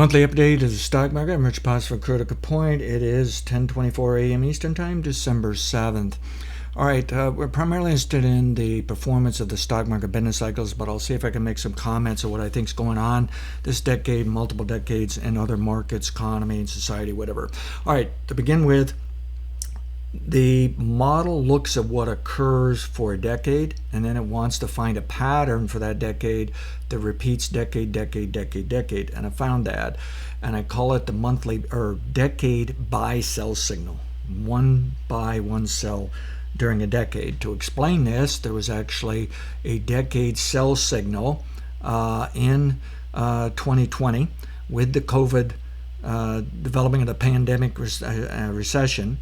Monthly update of the stock market. I'm Rich Potts for Critical Point. It is 10:24 a.m. Eastern Time, December 7th. All right, we're primarily interested in the performance of the stock market business cycles, but I'll see if I can make some comments of what I think is going on this decade, multiple decades, in other markets, economy, and society, whatever. All right, to begin with, the model looks at what occurs for a decade, and then it wants to find a pattern for that decade that repeats decade. And I found that, and I call it the monthly or decade buy-sell signal. One buy, one sell during a decade. To explain this, there was actually a decade sell signal in 2020 with the COVID developing of the pandemic recession.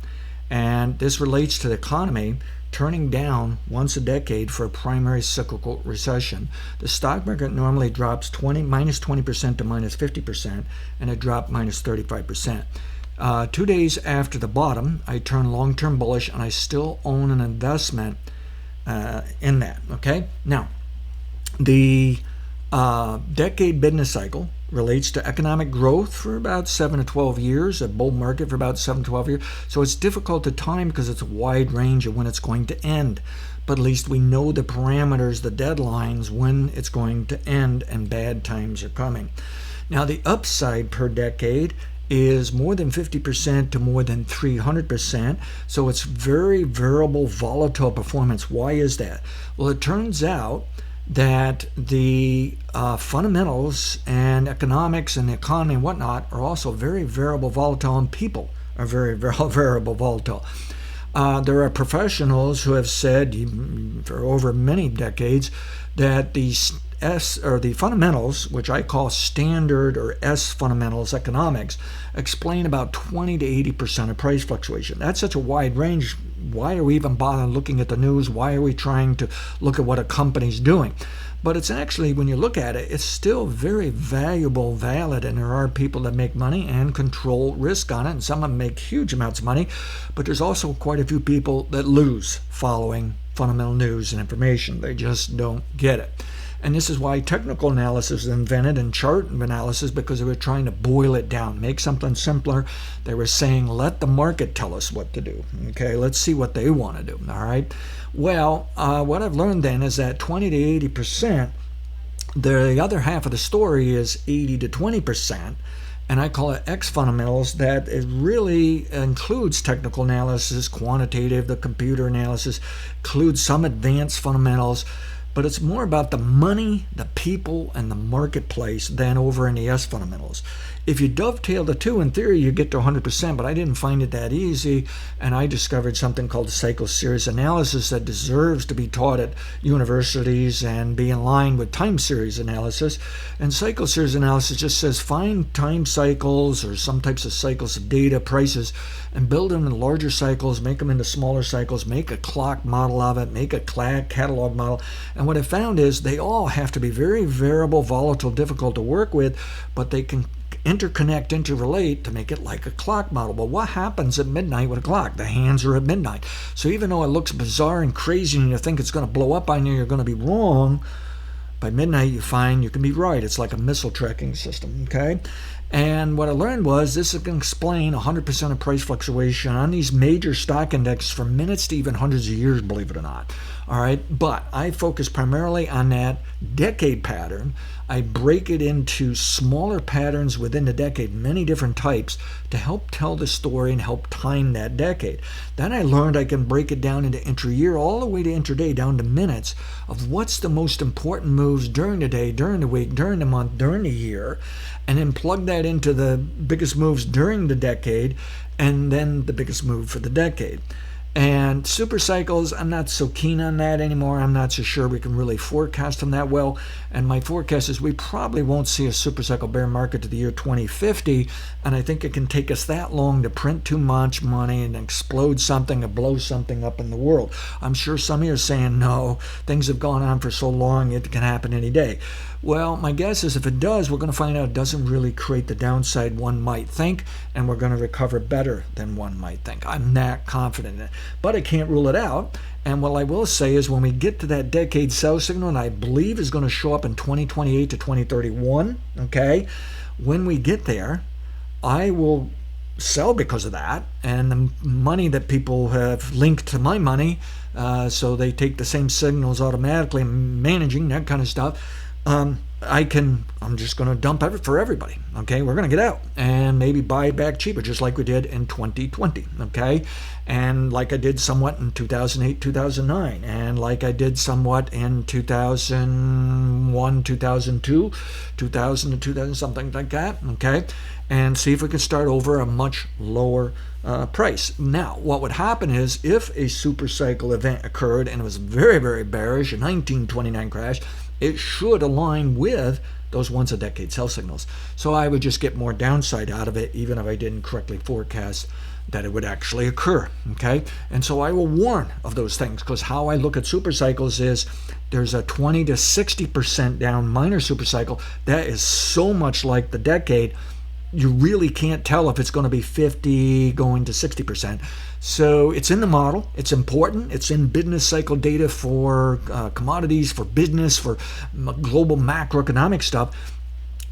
And this relates to the economy turning down once a decade for a primary cyclical recession. The stock market normally drops minus 20% to minus 50%, and it dropped minus 35%. 2 days after the bottom, I turned long-term bullish, and I still own an investment in that. Okay? Now, the decade business cycle relates to economic growth for about 7 to 12 years, a bull market for about 7 to 12 years. So it's difficult to time because it's a wide range of when it's going to end. But at least we know the parameters, the deadlines, when it's going to end, and bad times are coming. Now, the upside per decade is more than 50% to more than 300%. So it's very variable, volatile performance. Why is that? Well, it turns out that the fundamentals and economics and the economy and whatnot are also very variable, volatile, and people are very variable, volatile. There are professionals who have said for over many decades that the fundamentals, which I call standard or S fundamentals economics, explain about 20 to 80% of price fluctuation. That's such a wide range. Why are we even bothering looking at the news? Why are we trying to look at what a company's doing? But it's actually, when you look at it, it's still very valuable, valid, and there are people that make money and control risk on it, and some of them make huge amounts of money, but there's also quite a few people that lose following fundamental news and information. They just don't get it. And this is why technical analysis was invented and chart analysis, because they were trying to boil it down, make something simpler. They were saying, let the market tell us what to do. Okay, let's see what they want to do. All right. Well, what I've learned then is that 20 to 80%, the other half of the story is 80 to 20%. And I call it X fundamentals, that it really includes technical analysis, quantitative, the computer analysis, includes some advanced fundamentals. But it's more about the money, the people, and the marketplace than over in the S fundamentals. If you dovetail the two, in theory, you get to 100%, but I didn't find it that easy, and I discovered something called the cycle series analysis that deserves to be taught at universities and be in line with time series analysis. And cycle series analysis just says find time cycles or some types of cycles of data, prices, and build them in larger cycles, make them into smaller cycles, make a clock model of it, make a catalog model. And what I found is they all have to be very variable, volatile, difficult to work with, but they can interconnect, interrelate to make it like a clock model. But what happens at midnight with a clock? The hands are at midnight. So even though it looks bizarre and crazy and you think it's going to blow up on you, you're going to be wrong, by midnight you find you can be right. It's like a missile tracking system, okay? And what I learned was this can explain 100% of price fluctuation on these major stock indexes from minutes to even hundreds of years, believe it or not. All right, but I focus primarily on that decade pattern. I break it into smaller patterns within the decade, many different types, to help tell the story and help time that decade. Then I learned I can break it down into intra-year all the way to intraday, down to minutes, of what's the most important moves during the day, during the week, during the month, during the year, and then plug that into the biggest moves during the decade, and then the biggest move for the decade. And super cycles, I'm not so keen on that anymore. I'm not so sure we can really forecast them that well. And my forecast is we probably won't see a super cycle bear market to the year 2050. And I think it can take us that long to print too much money and explode something or blow something up in the world. I'm sure some of you are saying, no, things have gone on for so long, it can happen any day. Well, my guess is if it does, we're going to find out it doesn't really create the downside one might think, and we're going to recover better than one might think. I'm not confident in it, but I can't rule it out. And what I will say is when we get to that decade sell signal, and I believe is going to show up in 2028 to 2031, okay, when we get there, I will sell because of that, and the money that people have linked to my money, so they take the same signals automatically, managing that kind of stuff. I'm just going to dump it for everybody. Okay, we're going to get out and maybe buy it back cheaper, just like we did in 2020. Okay, and like I did somewhat in 2008, 2009, and like I did somewhat in 2001, 2002, 2000 to 2000, something like that. Okay, and see if we can start over a much lower price. Now, what would happen is if a super cycle event occurred and it was very, very bearish, a 1929 crash, it should align with those once a decade sell signals. So I would just get more downside out of it, even if I didn't correctly forecast that it would actually occur. Okay, and so I will warn of those things, because how I look at super cycles is there's a 20 to 60% down minor super cycle that is so much like the decade, you really can't tell if it's going to be 50 going to 60%. So it's in the model. It's important. It's in business cycle data for commodities, for business, for global macroeconomic stuff.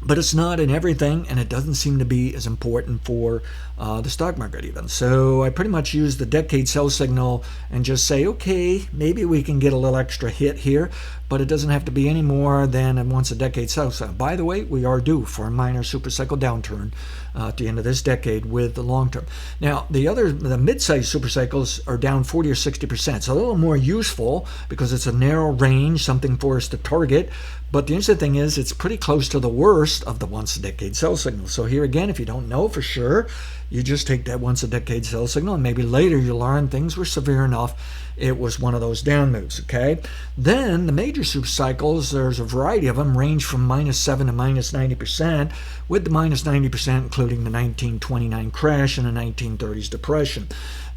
But it's not in everything, and it doesn't seem to be as important for the stock market even. So I pretty much use the decade sell signal and just say, okay, maybe we can get a little extra hit here, but it doesn't have to be any more than a once a decade sell signal. By the way, we are due for a minor super cycle downturn at the end of this decade with the long term. Now, the mid-sized super cycles are down 40 or 60%. So a little more useful because it's a narrow range, something for us to target. But the interesting thing is it's pretty close to the worst of the once a decade sell signal. So here again, if you don't know for sure, you just take that once a decade sell signal, and maybe later you learn things were severe enough it was one of those down moves. Okay, then the major super cycles, there's a variety of them, range from -7 to -90%, with the -90% including the 1929 crash and the 1930s depression.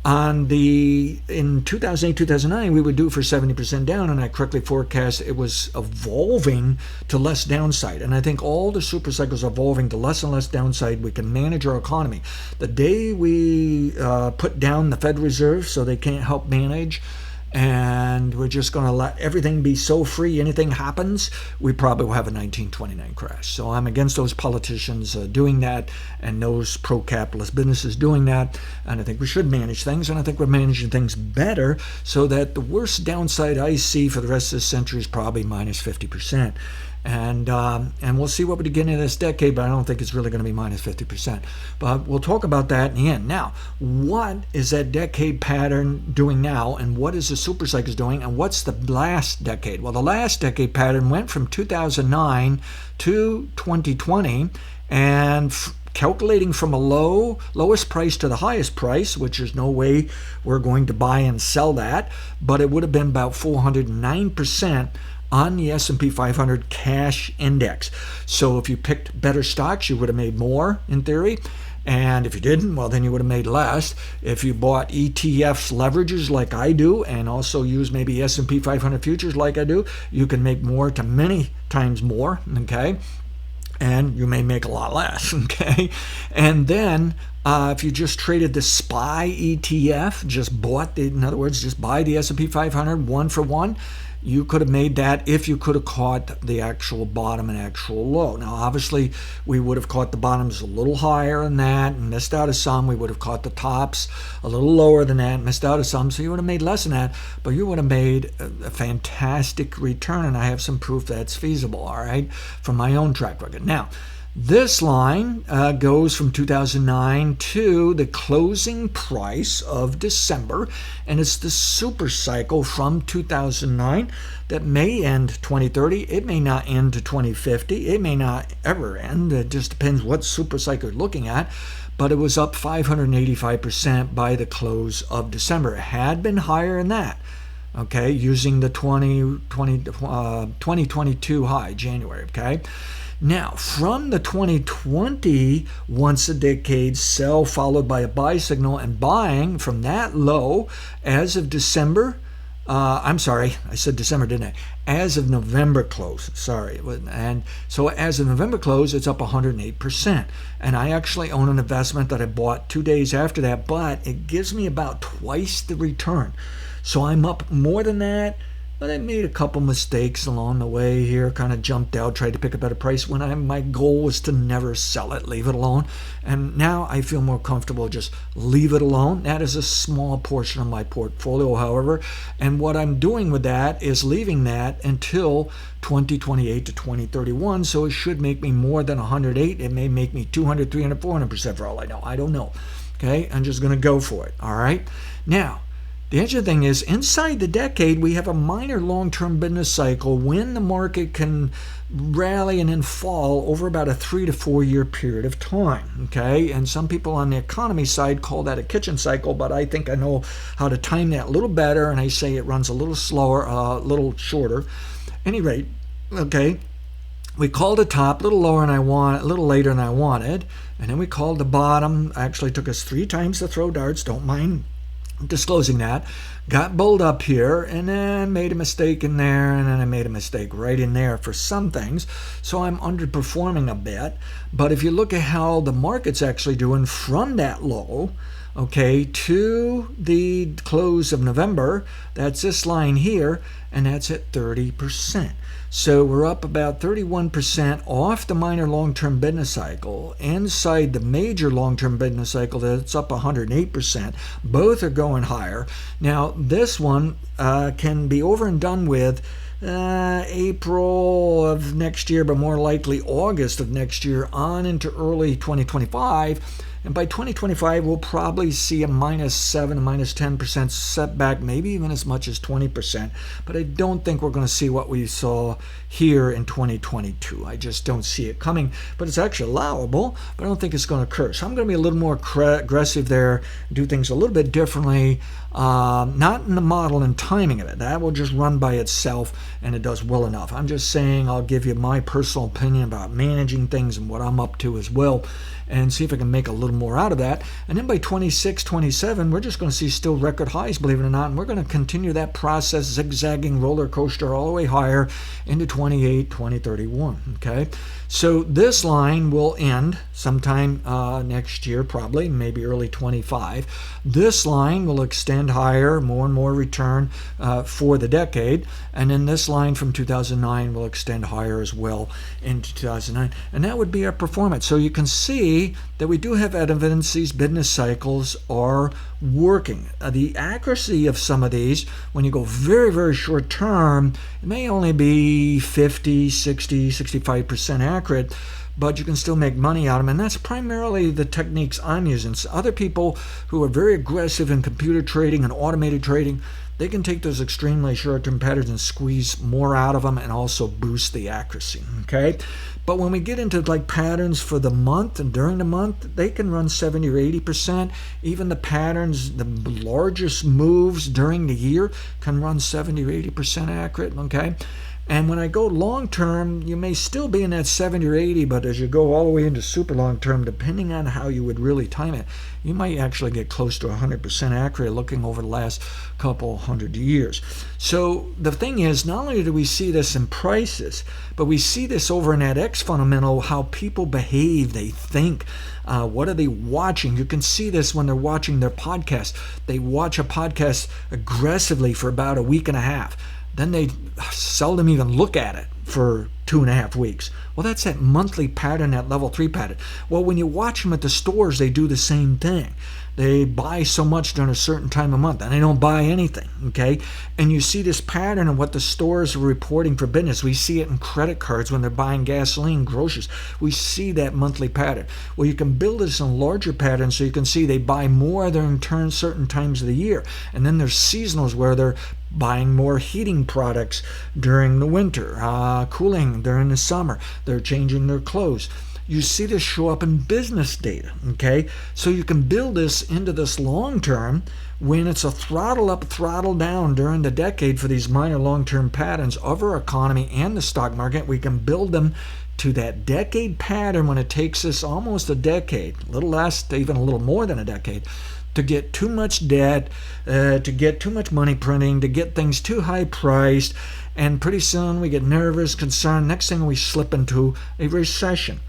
In 2008, 2009, we would do for 70% down, and I correctly forecast it was evolving to less downside. And I think all the super cycles are evolving to less and less downside. We can manage our economy. The day we put down the Fed Reserve so they can't help manage, and we're just going to let everything be so free, anything happens, we probably will have a 1929 crash. So I'm against those politicians doing that, and those pro-capitalist businesses doing that, and I think we should manage things, and I think we're managing things better, so that the worst downside I see for the rest of this century is probably -50%. And we'll see what we get into this decade, but I don't think it's really going to be -50%. But we'll talk about that in the end. Now, what is that decade pattern doing now, and what is the super cycles doing, and what's the last decade? Well, the last decade pattern went from 2009 to 2020, and calculating from a lowest price to the highest price, which there's no way we're going to buy and sell that, but it would have been about 409% on the S&P 500 cash index. So if you picked better stocks, you would have made more in theory. And if you didn't, well, then you would have made less. If you bought ETFs leverages like I do, and also use maybe S&P 500 futures like I do, you can make more to many times more, okay? And you may make a lot less, okay? And then if you just traded the SPY ETF, in other words, just buy the S&P 500 one for one, you could have made that if you could have caught the actual bottom and actual low. Now, obviously, we would have caught the bottoms a little higher than that and missed out of some. We would have caught the tops a little lower than that and missed out of some. So you would have made less than that, but you would have made a fantastic return. And I have some proof that's feasible, all right, from my own track record. Now, this line goes from 2009 to the closing price of December, and it's the super cycle from 2009 that may end 2030. It may not end to 2050. It may not ever end. It just depends what super cycle you're looking at. But it was up 585% by the close of December. It had been higher than that, okay, using the 2022 high, January, okay? Now, from the 2020 once a decade sell followed by a buy signal, and buying from that low as of December, I'm sorry, I said December, didn't I? As of November close, sorry. And so as of November close, it's up 108%. And I actually own an investment that I bought 2 days after that, but it gives me about twice the return. So I'm up more than that but I made a couple mistakes along the way here, kind of jumped out, tried to pick a better price when my goal was to never sell it, leave it alone. And now I feel more comfortable just leave it alone. That is a small portion of my portfolio, however. And what I'm doing with that is leaving that until 2028 to 2031. So it should make me more than 108. It may make me 200, 300, 400% for all I know. I don't know. Okay, I'm just going to go for it. All right. Now, the interesting thing is, inside the decade, we have a minor long-term business cycle when the market can rally and then fall over about a 3 to 4 year period of time. Okay, and some people on the economy side call that a kitchen cycle, but I think I know how to time that a little better, and I say it runs a little slower, a little shorter. Any rate, okay. We called the top a little lower than I want, a little later than I wanted, and then we called the bottom. Actually took us 3 times to throw darts. Don't mind disclosing that. Got bulled up here and then made a mistake in there, and then I made a mistake right in there for some things. So I'm underperforming a bit. But if you look at how the market's actually doing from that low, okay, to the close of November, that's this line here, and that's at 30%. So we're up about 31% off the minor long-term business cycle. Inside the major long-term business cycle, that's up 108%. Both are going higher. Now, this one can be over and done with April of next year, but more likely August of next year on into early 2025. And by 2025, we'll probably see a -7 to -10% setback, maybe even as much as 20%. But I don't think we're going to see what we saw here in 2022. I just don't see it coming. But it's actually allowable, but I don't think it's going to occur. So I'm going to be a little more aggressive there, do things a little bit differently. Not in the model and timing of it. That will just run by itself, and it does well enough. I'm just saying I'll give you my personal opinion about managing things and what I'm up to as well, and see if I can make a little more out of that. And then by 26, 27, we're just going to see still record highs, believe it or not, and we're going to continue that process, zigzagging roller coaster all the way higher into 28, 2031. Okay, so this line will end sometime next year, probably, maybe early 25. This line will extend higher, more and more return for the decade, and then this line from 2009 will extend higher as well into 2009, and that would be our performance. So you can see that we do have evidence these business cycles are working. The accuracy of some of these, when you go very, very short term, it may only be 50, 60, 65% accurate, but you can still make money out of them. And that's primarily the techniques I'm using. So other people who are very aggressive in computer trading and automated trading, they can take those extremely short-term patterns and squeeze more out of them and also boost the accuracy, okay? But when we get into like patterns for the month and during the month, they can run 70 or 80%. Even the patterns, the largest moves during the year can run 70 or 80% accurate, okay? And when I go long term, you may still be in that 70 or 80, but as you go all the way into super long term, depending on how you would really time it, you might actually get close to 100% accurate looking over the last couple hundred years. So the thing is, not only do we see this in prices, but we see this over in that X fundamental, how people behave, they think. What are they watching? You can see this when they're watching their podcast. They watch a podcast aggressively for about a week and a half. Then they seldom even look at it for 2.5 weeks. Well, that's that monthly pattern, that level 3 pattern. Well, when you watch them at the stores, they do the same thing. They buy so much during a certain time of month, and they don't buy anything, okay? And you see this pattern of what the stores are reporting for business. We see it in credit cards when they're buying gasoline, groceries. We see that monthly pattern. Well, you can build this in larger patterns so you can see they buy more during certain times of the year. And then there's seasonals where they're buying more heating products during the winter, cooling during the summer. They're changing their clothes. You see this show up in business data, okay? So you can build this into this long term when it's a throttle up, throttle down during the decade for these minor long-term patterns of our economy and the stock market. We can build them to that decade pattern when it takes us almost a decade, a little less, even a little more than a decade, to get too much debt, to get too much money printing, to get things too high priced, and pretty soon we get nervous, concerned. Next thing we slip into a recession.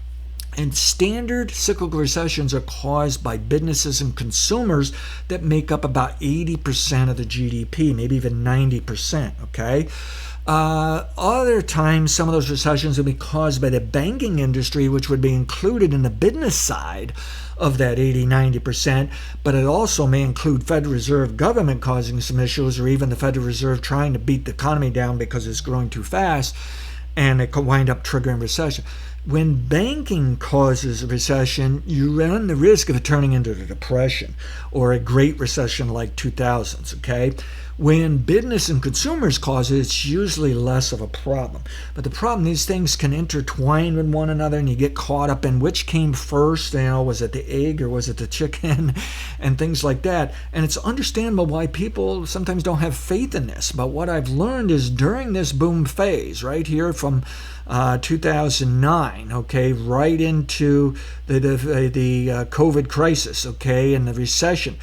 And standard cyclical recessions are caused by businesses and consumers that make up about 80% of the GDP, maybe even 90%, okay? Other times, some of those recessions will be caused by the banking industry, which would be included in the business side of that 80-90%, but it also may include Federal Reserve government causing some issues, or even the Federal Reserve trying to beat the economy down because it's growing too fast, and it could wind up triggering recession. When banking causes a recession, you run the risk of it turning into a depression or a great recession like 2000s, okay? When business and consumers cause it, it's usually less of a problem. But the problem, these things can intertwine with one another, and you get caught up in which came first, was it the egg or was it the chicken, and things like that. And it's understandable why people sometimes don't have faith in this. But what I've learned is during this boom phase, right here from 2009, okay, right into the COVID crisis, okay, and the recession,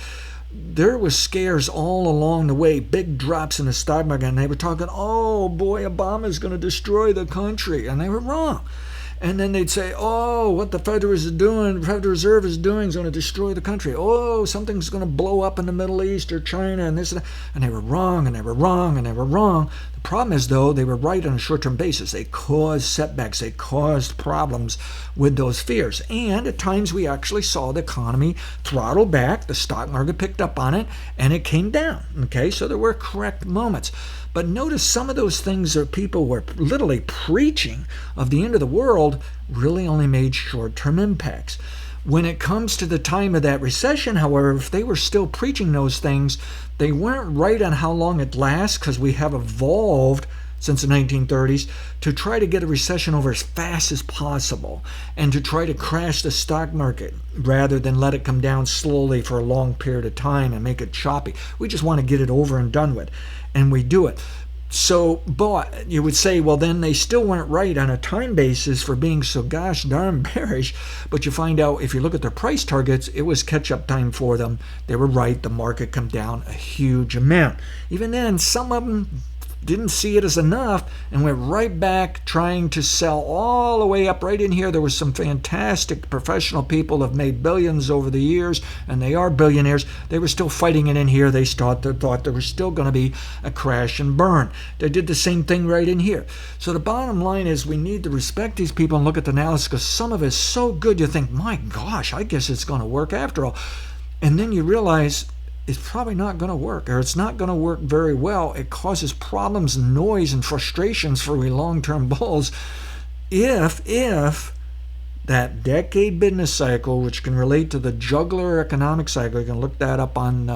there was scares all along the way, big drops in the stock market, and they were talking, oh boy, Obama's going to destroy the country, and they were wrong. And then they'd say, oh, what the Federal Reserve is doing is going to destroy the country. Oh, something's going to blow up in the Middle East or China and this and that. And they were wrong, and they were wrong, and they were wrong. The problem is, though, they were right on a short-term basis. They caused setbacks. They caused problems with those fears. And at times we actually saw the economy throttle back. The stock market picked up on it, and it came down. Okay, so there were correct moments. But notice some of those things that people were literally preaching of the end of the world really only made short-term impacts. When it comes to the time of that recession, however, if they were still preaching those things, they weren't right on how long it lasts, because we have evolved since the 1930s to try to get a recession over as fast as possible and to try to crash the stock market rather than let it come down slowly for a long period of time and make it choppy. We just want to get it over and done with, and we do it. So, but you would say, well, then they still weren't right on a time basis for being so gosh darn bearish. But you find out if you look at their price targets, it was catch-up time for them. They were right. The market come down a huge amount. Even then, some of them didn't see it as enough and went right back trying to sell all the way up right in here. There was some fantastic professional people who have made billions over the years, and they are billionaires. They were still fighting it in here. They thought there was still going to be a crash and burn. They did the same thing right in here. So the bottom line is we need to respect these people and look at the analysis, because some of it is so good you think, my gosh, I guess it's going to work after all. And then you realize it's probably not going to work, or it's not going to work very well. It causes problems, noise, and frustrations for we long-term bulls if that decade business cycle, which can relate to the juggler economic cycle, you can look that up on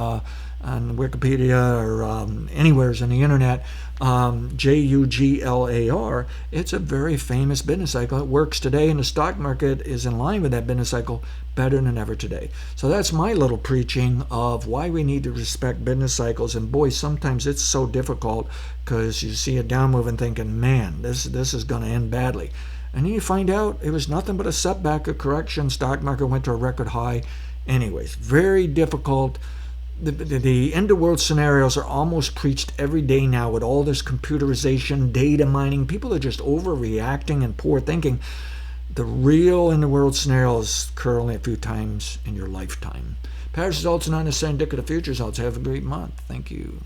Wikipedia or anywhere in the internet, Juglar, it's a very famous business cycle. It works today, and the stock market is in line with that business cycle better than ever today. So that's my little preaching of why we need to respect business cycles. And boy, sometimes it's so difficult because you see a down move and thinking, man, this is going to end badly. And then you find out it was nothing but a setback, a correction. Stock market went to a record high. Anyways, very difficult. The end of world scenarios are almost preached every day now with all this computerization, data mining. People are just overreacting and poor thinking. The real end of world scenario is occur only a few times in your lifetime. Past results are not necessarily indicative of future results. Have a great month. Thank you.